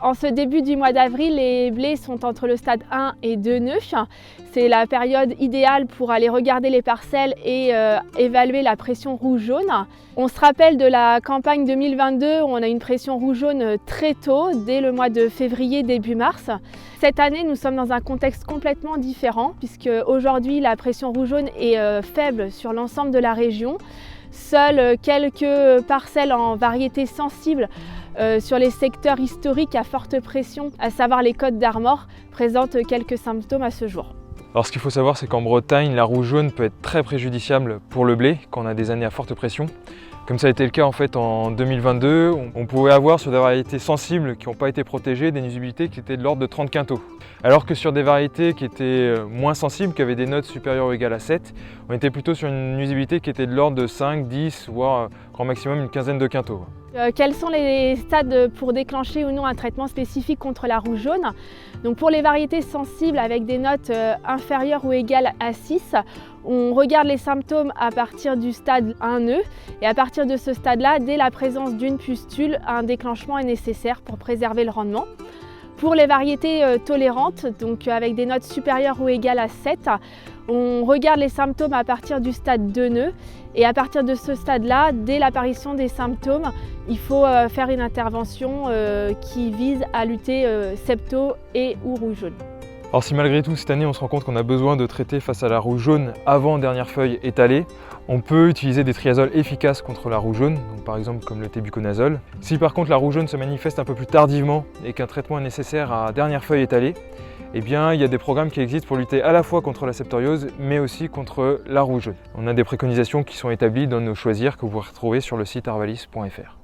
En ce début du mois d'avril, les blés sont entre le stade 1 et 2 nœuds. C'est la période idéale pour aller regarder les parcelles et évaluer la pression rouge-jaune. On se rappelle de la campagne 2022 où on a une pression rouge-jaune très tôt, dès le mois de février, début mars. Cette année, nous sommes dans un contexte complètement différent puisque aujourd'hui la pression rouge-jaune est faible sur l'ensemble de la région. Seules quelques parcelles en variétés sensibles sur les secteurs historiques à forte pression, à savoir les Côtes d'Armor, présentent quelques symptômes à ce jour. Alors ce qu'il faut savoir, c'est qu'en Bretagne, la rouge-jaune peut être très préjudiciable pour le blé quand on a des années à forte pression. Comme ça a été le cas en fait en 2022, on pouvait avoir sur des variétés sensibles qui n'ont pas été protégées des nuisibilités qui étaient de l'ordre de 30 quintaux. Alors que sur des variétés qui étaient moins sensibles, qui avaient des notes supérieures ou égales à 7, on était plutôt sur une nuisibilité qui était de l'ordre de 5, 10, voire grand maximum une quinzaine de quintaux. Quels sont les stades pour déclencher ou non un traitement spécifique contre la rouge-jaune? Donc pour les variétés sensibles avec des notes inférieures ou égales à 6, on regarde les symptômes à partir du stade 1 nœud et à partir de ce stade-là, dès la présence d'une pustule, un déclenchement est nécessaire pour préserver le rendement. Pour les variétés tolérantes, donc avec des notes supérieures ou égales à 7, on regarde les symptômes à partir du stade 2 nœuds et à partir de ce stade-là, dès l'apparition des symptômes, il faut faire une intervention qui vise à lutter septo et ou rouge jaune. Alors si malgré tout cette année on se rend compte qu'on a besoin de traiter face à la rouge jaune avant dernière feuille étalée, on peut utiliser des triazoles efficaces contre la rouge jaune, donc par exemple comme le tébuconazole. Si par contre la rouge jaune se manifeste un peu plus tardivement et qu'un traitement est nécessaire à dernière feuille étalée, eh bien il y a des programmes qui existent pour lutter à la fois contre la septoriose mais aussi contre la rouge jaune. On a des préconisations qui sont établies dans nos choisirs que vous pouvez retrouver sur le site arvalis.fr.